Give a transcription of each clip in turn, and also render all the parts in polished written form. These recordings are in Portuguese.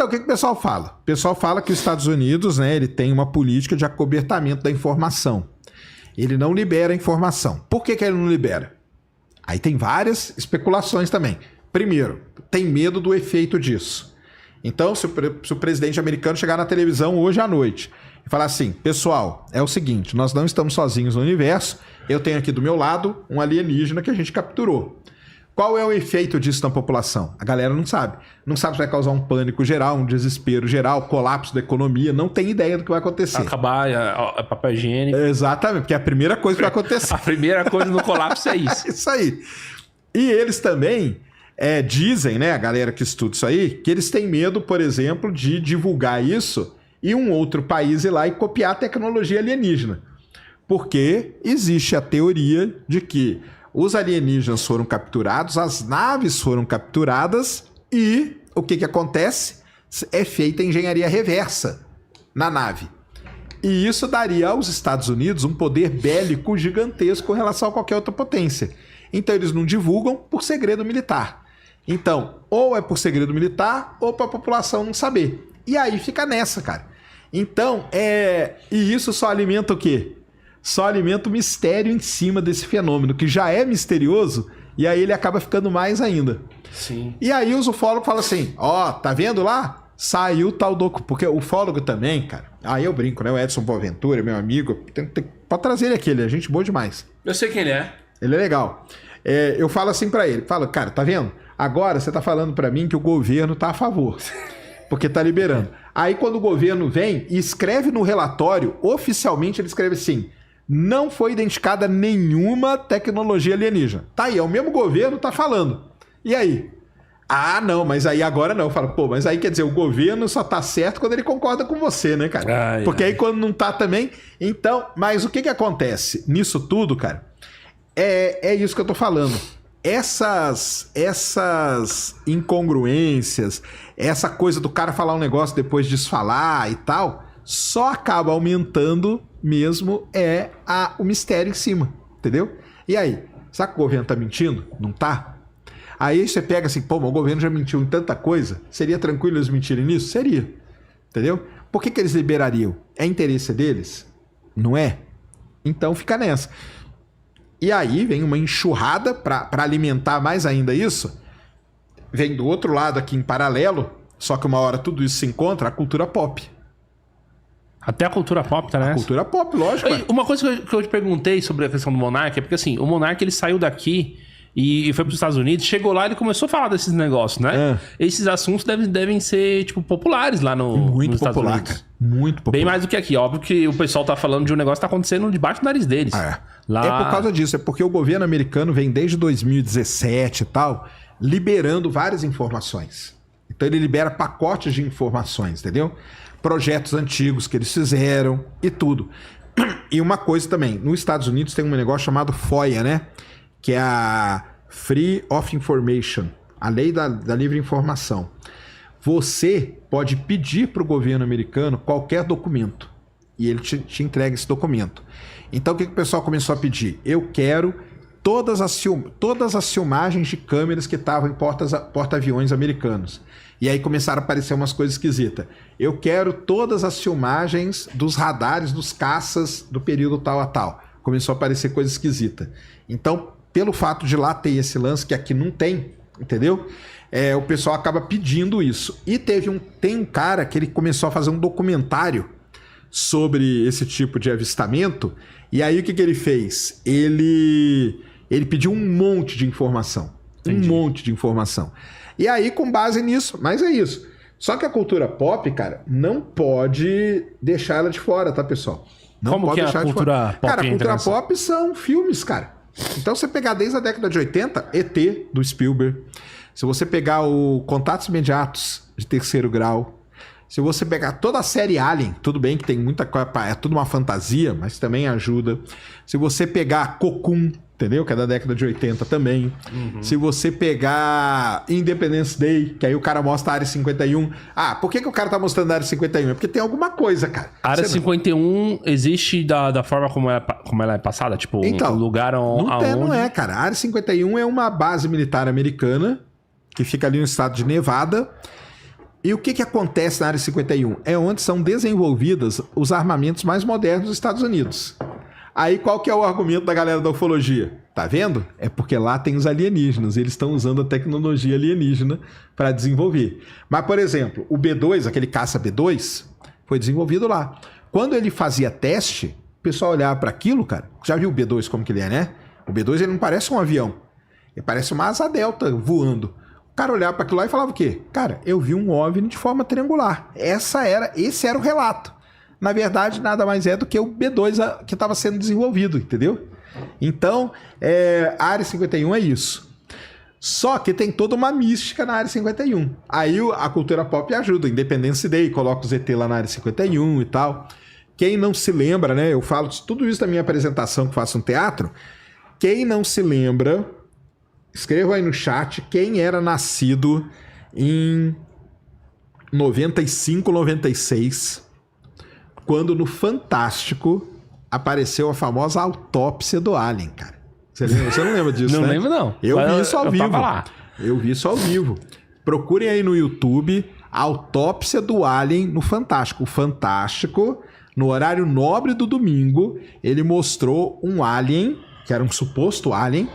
Então, o que o pessoal fala? O pessoal fala que os Estados Unidos, né, ele tem uma política de acobertamento da informação. Ele não libera a informação. Por que ele não libera? Aí tem várias especulações também. Primeiro, tem medo do efeito disso. Então, se o presidente americano chegar na televisão hoje à noite e falar assim, pessoal, é o seguinte, nós não estamos sozinhos no universo, eu tenho aqui do meu lado um alienígena que a gente capturou. Qual é o efeito disso na população? A galera não sabe. Não sabe se vai causar um pânico geral, um desespero geral, colapso da economia, não tem ideia do que vai acontecer. Acabar a papel higiênico. Exatamente, porque é a primeira coisa que vai acontecer. A primeira coisa no colapso é isso. Isso aí. E eles também dizem, né, a galera que estuda isso aí, que eles têm medo, por exemplo, de divulgar isso e um outro país ir lá e copiar a tecnologia alienígena. Porque existe a teoria de que os alienígenas foram capturados, as naves foram capturadas e o que acontece? É feita engenharia reversa na nave. E isso daria aos Estados Unidos um poder bélico gigantesco em relação a qualquer outra potência. Então eles não divulgam por segredo militar. Então, ou é por segredo militar ou para a população não saber. E aí fica nessa, cara. Então, e isso só alimenta o quê? Só alimenta o mistério em cima desse fenômeno, que já é misterioso, e aí ele acaba ficando mais ainda. Sim. E aí os ufólogos falam assim, tá vendo lá? Saiu tal documento. Porque o ufólogo também, cara, aí eu brinco, né? O Edson Boaventura, meu amigo, pode trazer ele aqui, ele é gente boa demais. Eu sei quem ele é. Ele é legal. Eu falo assim pra ele, cara, tá vendo? Agora você tá falando pra mim que o governo tá a favor, porque tá liberando. Aí quando o governo vem e escreve no relatório, oficialmente ele escreve assim, não foi identificada nenhuma tecnologia alienígena. Tá aí, é o mesmo governo tá falando. E aí? Ah, não, mas aí agora não. Eu falo, pô, mas aí quer dizer, o governo só tá certo quando ele concorda com você, né, cara? Porque aí quando não tá também... Então, mas o que acontece nisso tudo, cara? É isso que eu tô falando. Essas incongruências, essa coisa do cara falar um negócio depois desfalar e tal, só acaba aumentando mesmo o mistério em cima, entendeu? E aí, será que o governo tá mentindo? Não tá? Aí você pega assim, pô, mas o governo já mentiu em tanta coisa, seria tranquilo eles mentirem nisso? Seria, entendeu? Por que eles liberariam? É interesse deles? Não é? Então fica nessa. E aí vem uma enxurrada para alimentar mais ainda isso, vem do outro lado aqui em paralelo, só que uma hora tudo isso se encontra, a cultura pop. Até a cultura pop tá nessa? A cultura pop, lógico. Uma coisa que eu te perguntei sobre a questão do Monark é porque assim, o Monark ele saiu daqui e foi para os Estados Unidos, chegou lá e ele começou a falar desses negócios, né? Esses assuntos devem ser, tipo, populares lá nos Estados Unidos. Cara. Muito popular. Bem mais do que aqui. Óbvio que o pessoal tá falando de um negócio que tá acontecendo debaixo do nariz deles. Lá... É por causa disso, é porque o governo americano vem desde 2017 e tal, liberando várias informações. Então ele libera pacotes de informações, entendeu? Projetos antigos que eles fizeram e tudo. E uma coisa também, nos Estados Unidos tem um negócio chamado FOIA, né? Que é a Free of Information, a lei da livre informação. Você pode pedir para o governo americano qualquer documento e ele te entrega esse documento. Então o que o pessoal começou a pedir? Eu quero todas as filmagens de câmeras que estavam em porta-aviões americanos. E aí começaram a aparecer umas coisas esquisitas. Eu quero todas as filmagens dos radares dos caças do período tal a tal. Começou a aparecer coisa esquisita. Então, pelo fato de lá ter esse lance que aqui não tem, entendeu? O pessoal acaba pedindo isso. E tem um cara que ele começou a fazer um documentário sobre esse tipo de avistamento. E aí o que ele fez? Ele pediu um monte de informação. Entendi. Um monte de informação. E aí, com base nisso, mas é isso. Só que a cultura pop, cara, não pode deixar ela de fora, tá, pessoal? Não Como pode que é deixar a cultura pop? Cara, a cultura pop são filmes, cara. Então, você pegar desde a década de 80, E.T., do Spielberg. Se você pegar o Contatos Imediatos, de Terceiro Grau. Se você pegar toda a série Alien, tudo bem que tem muita coisa, é tudo uma fantasia, mas também ajuda. Se você pegar Cocoon, entendeu? Que é da década de 80 também. Uhum. Se você pegar Independence Day, que aí o cara mostra a Área 51. Ah, por que o cara tá mostrando a Área 51? É porque tem alguma coisa, cara. A Área 51 existe da forma como ela é passada? Tipo, então, um lugar aonde... Não é, cara. A Área 51 é uma base militar americana que fica ali no estado de Nevada. E o que acontece na Área 51? É onde são desenvolvidos os armamentos mais modernos dos Estados Unidos. Aí qual que é o argumento da galera da ufologia? Tá vendo? É porque lá tem os alienígenas, eles estão usando a tecnologia alienígena para desenvolver. Mas, por exemplo, o B-2, aquele caça B-2, foi desenvolvido lá. Quando ele fazia teste, o pessoal olhava para aquilo, cara, já viu o B-2 como que ele é, né? O B-2 ele não parece um avião, ele parece uma asa delta voando. O cara olhava para aquilo lá e falava o quê? Cara, eu vi um OVNI de forma triangular. Esse era o relato. Na verdade, nada mais é do que o B-2 que estava sendo desenvolvido, entendeu? Então, a Área 51 é isso. Só que tem toda uma mística na Área 51. Aí a cultura pop ajuda, Independence Day, coloca os ET lá na Área 51 e tal. Quem não se lembra, né? Eu falo tudo isso na minha apresentação que faço no teatro. Quem não se lembra, escreva aí no chat quem era nascido em 95, 96... quando no Fantástico apareceu a famosa autópsia do Alien, cara. Você não lembra disso, Não né? lembro, não. Eu vi isso ao vivo. Tava lá. Eu vi isso ao vivo. Procurem aí no YouTube a autópsia do Alien no Fantástico. O Fantástico, no horário nobre do domingo, ele mostrou um alien, que era um suposto alien,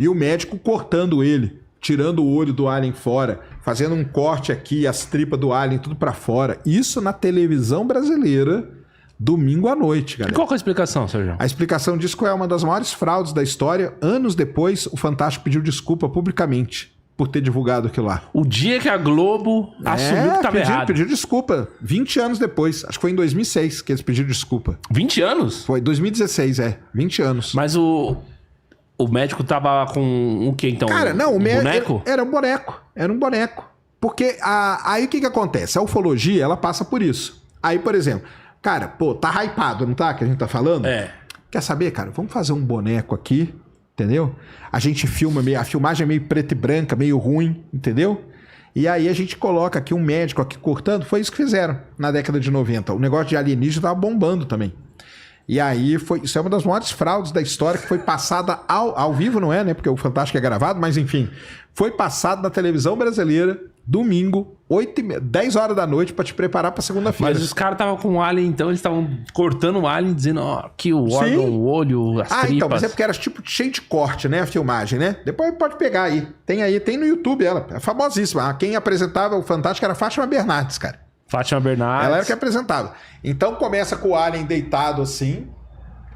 e o médico cortando ele, tirando o olho do alien fora, fazendo um corte aqui, as tripas do alien, tudo pra fora. Isso na televisão brasileira, domingo à noite, galera. E qual que é a explicação, Sérgio? A explicação disso é uma das maiores fraudes da história. Anos depois, o Fantástico pediu desculpa publicamente por ter divulgado aquilo lá. O dia que a Globo assumiu que estava errado. Pediu desculpa. 20 anos depois. Acho que foi em 2006 que eles pediram desculpa. 20 anos? Foi 2016, 20 anos. Mas o médico tava com o quê, então? Cara, não, o boneco? Era um boneco. Era um boneco. Porque aí o que acontece? A ufologia, ela passa por isso. Aí, por exemplo, cara, pô, tá hypado, não tá? Que a gente tá falando? É. Quer saber, cara? Vamos fazer um boneco aqui, entendeu? A gente filma, a filmagem é meio preta e branca, meio ruim, entendeu? E aí a gente coloca aqui um médico aqui cortando. Foi isso que fizeram na década de 90. O negócio de alienígena tava bombando também. E aí isso é uma das maiores fraudes da história, que foi passada ao vivo, não é, né? Porque o Fantástico é gravado, mas enfim. Foi passado na televisão brasileira, domingo, 10 horas da noite, pra te preparar pra segunda-feira. Mas os caras estavam com o alien, então eles estavam cortando o alien, dizendo, ó, aqui o órgão, o olho, as tripas. Então, mas é porque era tipo cheio de corte, né? A filmagem, né? Depois pode pegar aí. Tem no YouTube ela. É famosíssima. Quem apresentava o Fantástico era Fátima Bernardes, cara. Fátima Bernardes. Ela era que apresentava. Então começa com o alien deitado assim,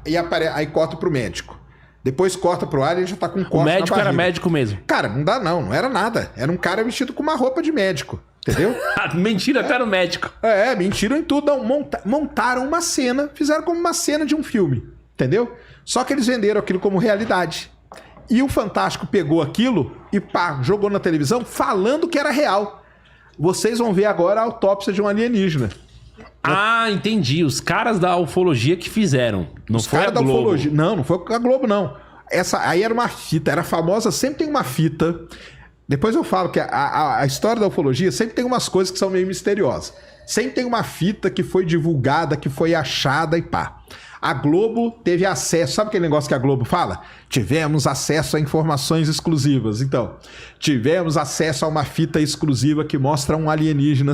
e aí corta pro médico. Depois corta pro alien e já tá com um corte. O médico na barriga. era médico mesmo. Cara, não dá não era nada. Era um cara vestido com uma roupa de médico, entendeu? Mentira, até no médico. Mentiram em tudo. Não, montaram uma cena, fizeram como uma cena de um filme, entendeu? Só que eles venderam aquilo como realidade. E o Fantástico pegou aquilo e jogou na televisão falando que era real. Vocês vão ver agora a autópsia de um alienígena. Ah, entendi. Os caras da ufologia que fizeram. Não foi a Globo. Ufologia. Não foi a Globo, não. Essa aí era uma fita, era famosa, sempre tem uma fita. Depois eu falo que a história da ufologia sempre tem umas coisas que são meio misteriosas. Sempre tem uma fita que foi divulgada, que foi achada e pá. A Globo teve acesso, sabe aquele negócio que a Globo fala? Tivemos acesso a informações exclusivas. Então, tivemos acesso a uma fita exclusiva que mostra um alienígena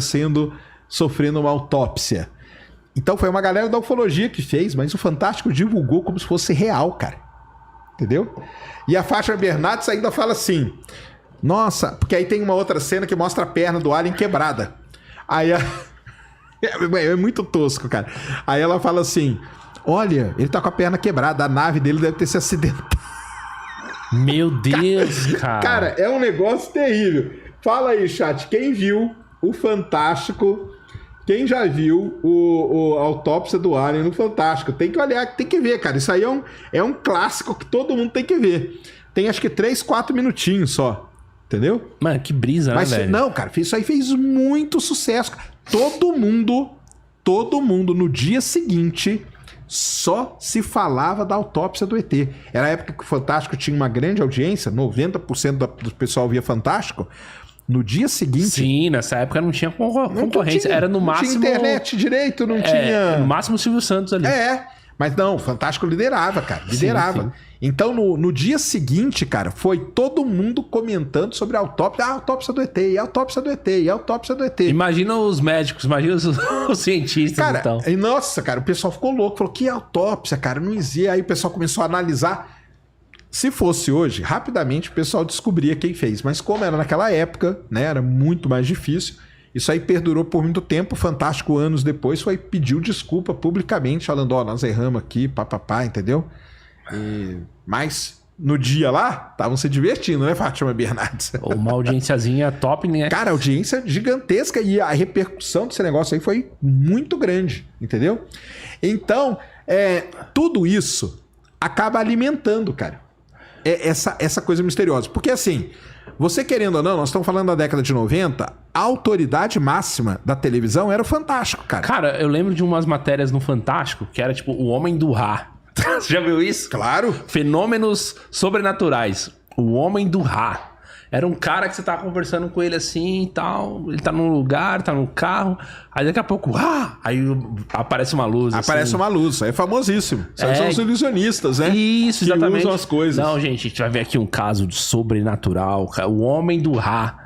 sofrendo uma autópsia. Então foi uma galera da ufologia que fez, mas o Fantástico divulgou como se fosse real, cara. Entendeu? E a Fátima Bernardes ainda fala assim, nossa, porque aí tem uma outra cena que mostra a perna do alien quebrada. Aí é muito tosco, cara. Aí ela fala assim, olha, ele tá com a perna quebrada, a nave dele deve ter se acidentado. Meu Deus, cara. Cara, é um negócio terrível. Fala aí, chat, quem viu o Fantástico, quem já viu a autópsia do alien no Fantástico? Tem que olhar, tem que ver, cara. Isso aí é um clássico que todo mundo tem que ver. Tem acho que 3, 4 minutinhos só. Entendeu? Mano, que brisa, né, velho? Não, cara, isso aí fez muito sucesso. Todo mundo no dia seguinte só se falava da autópsia do ET. Era a época que o Fantástico tinha uma grande audiência, 90% do pessoal via Fantástico. No dia seguinte... Sim, nessa época não tinha concorrência. Era no máximo... Não tinha internet direito, não tinha... No máximo o Silvio Santos ali. Mas não, o Fantástico liderava, cara. Liderava. Sim. Então, no dia seguinte, cara, foi todo mundo comentando sobre a autópsia. A autópsia do ET, e a autópsia do ET, e a autópsia do ET. Imagina os médicos, imagina os cientistas, cara, então. E nossa, cara, o pessoal ficou louco. Falou, que autópsia, cara? Não existe. Aí o pessoal começou a analisar. Se fosse hoje, rapidamente o pessoal descobria quem fez. Mas como era naquela época, né? Era muito mais difícil. Isso aí perdurou por muito tempo. O Fantástico, anos depois, pediu desculpa publicamente, falando, ó, nós erramos aqui, papapá, entendeu? Mas no dia lá, estavam se divertindo, né, Fátima Bernardes? Uma audiênciazinha top, né? Cara, audiência gigantesca e a repercussão desse negócio aí foi muito grande, entendeu? Então, tudo isso acaba alimentando, cara, essa coisa misteriosa. Porque assim, você querendo ou não, nós estamos falando da década de 90, a autoridade máxima da televisão era o Fantástico, cara. Cara, eu lembro de umas matérias no Fantástico que era tipo o Homem do Ra. Você já viu isso? Claro. Fenômenos sobrenaturais. O Homem do Ra. Era um cara que você tava conversando com ele assim e tal. Ele tá num lugar, tá no carro. Aí daqui a pouco, aí aparece uma luz. Aparece assim. Uma luz. É famosíssimo. São os ilusionistas, né? Isso, exatamente. Que usam as coisas. Não, gente, a gente vai ver aqui um caso de sobrenatural. O Homem do Ra.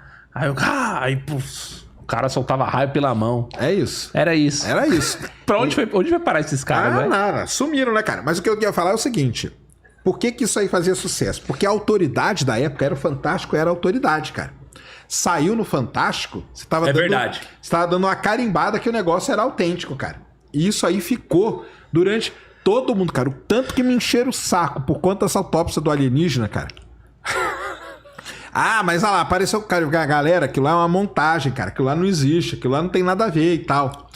Aí puf, o cara soltava raio pela mão. É isso. Era isso. Era isso. Pra onde vai parar esses caras, né? Nada. Sumiram, né, cara? Mas o que eu ia falar é o seguinte. Por que isso aí fazia sucesso? Porque a autoridade da época era o Fantástico, era a autoridade, cara. Saiu no Fantástico, você tava verdade. Você tava dando uma carimbada que o negócio era autêntico, cara. E isso aí ficou durante todo mundo, cara. O tanto que me encheram o saco por conta dessa autópsia do alienígena, cara. Mas olha lá, apareceu a galera, aquilo lá é uma montagem, cara. Aquilo lá não existe, aquilo lá não tem nada a ver e tal.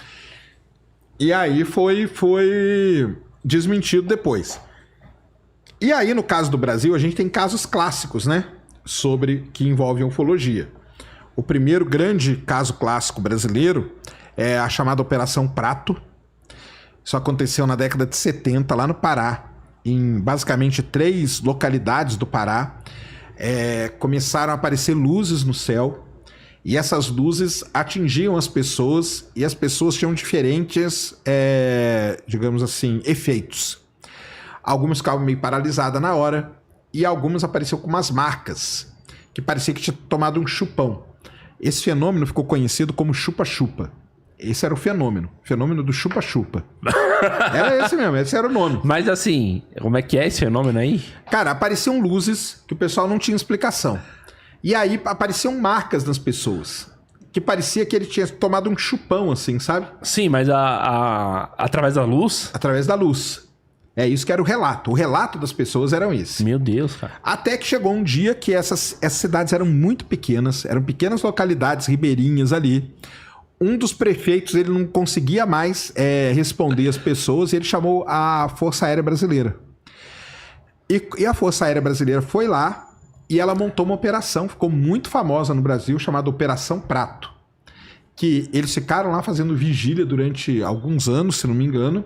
E aí foi desmentido depois. E aí, no caso do Brasil, a gente tem casos clássicos, né? Que envolvem ufologia. O primeiro grande caso clássico brasileiro é a chamada Operação Prato. Isso aconteceu na década de 70, lá no Pará. Em basicamente 3 localidades do Pará. Começaram a aparecer luzes no céu. E essas luzes atingiam as pessoas. E as pessoas tinham diferentes, digamos assim, efeitos. Algumas ficavam meio paralisadas na hora. E algumas apareciam com umas marcas. Que parecia que tinha tomado um chupão. Esse fenômeno ficou conhecido como chupa-chupa. Esse era o fenômeno. Fenômeno do chupa-chupa. Era esse mesmo, esse era o nome. Mas assim, como é que é esse fenômeno aí? Cara, apareciam luzes que o pessoal não tinha explicação. E aí apareciam marcas nas pessoas. Que parecia que ele tinha tomado um chupão, assim, sabe? Sim, mas através da luz? Através da luz. É isso que era o relato. O relato das pessoas eram esse. Meu Deus, cara. Até que chegou um dia que essas cidades eram muito pequenas. Eram pequenas localidades ribeirinhas ali. Um dos prefeitos, ele não conseguia mais responder as pessoas. E ele chamou a Força Aérea Brasileira. E a Força Aérea Brasileira foi lá. E ela montou uma operação, ficou muito famosa no Brasil, chamada Operação Prato. Que eles ficaram lá fazendo vigília durante alguns anos, se não me engano.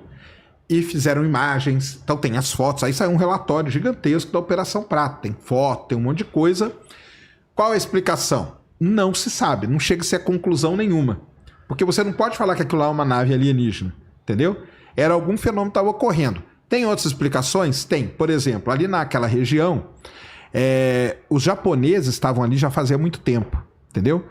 E fizeram imagens, então tem as fotos, aí saiu um relatório gigantesco da Operação Prato, tem foto, tem um monte de coisa. Qual é a explicação? Não se sabe, não chega a ser conclusão nenhuma. Porque você não pode falar que aquilo lá é uma nave alienígena, entendeu? Era algum fenômeno que estava ocorrendo. Tem outras explicações? Tem. Por exemplo, ali naquela região, os japoneses estavam ali já fazia muito tempo, entendeu?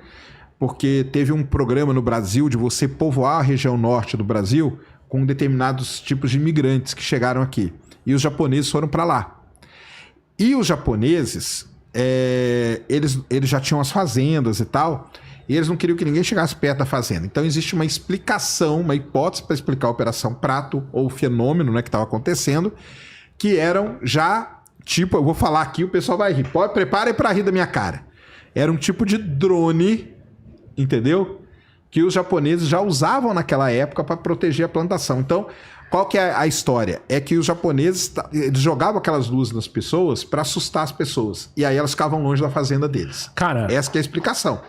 Porque teve um programa no Brasil de você povoar a região norte do Brasil com determinados tipos de imigrantes que chegaram aqui. E os japoneses foram para lá. E os japoneses, eles já tinham as fazendas e tal, e eles não queriam que ninguém chegasse perto da fazenda. Então existe uma explicação, uma hipótese para explicar a Operação Prato, ou o fenômeno, né, que estava acontecendo, que eram já, tipo, eu vou falar aqui, o pessoal vai rir. Preparem para rir da minha cara. Era um tipo de drone, entendeu? Que os japoneses já usavam naquela época para proteger a plantação. Então, qual que é a história? É que os japoneses eles jogavam aquelas luzes nas pessoas para assustar as pessoas. E aí elas ficavam longe da fazenda deles. Cara, essa que é a explicação.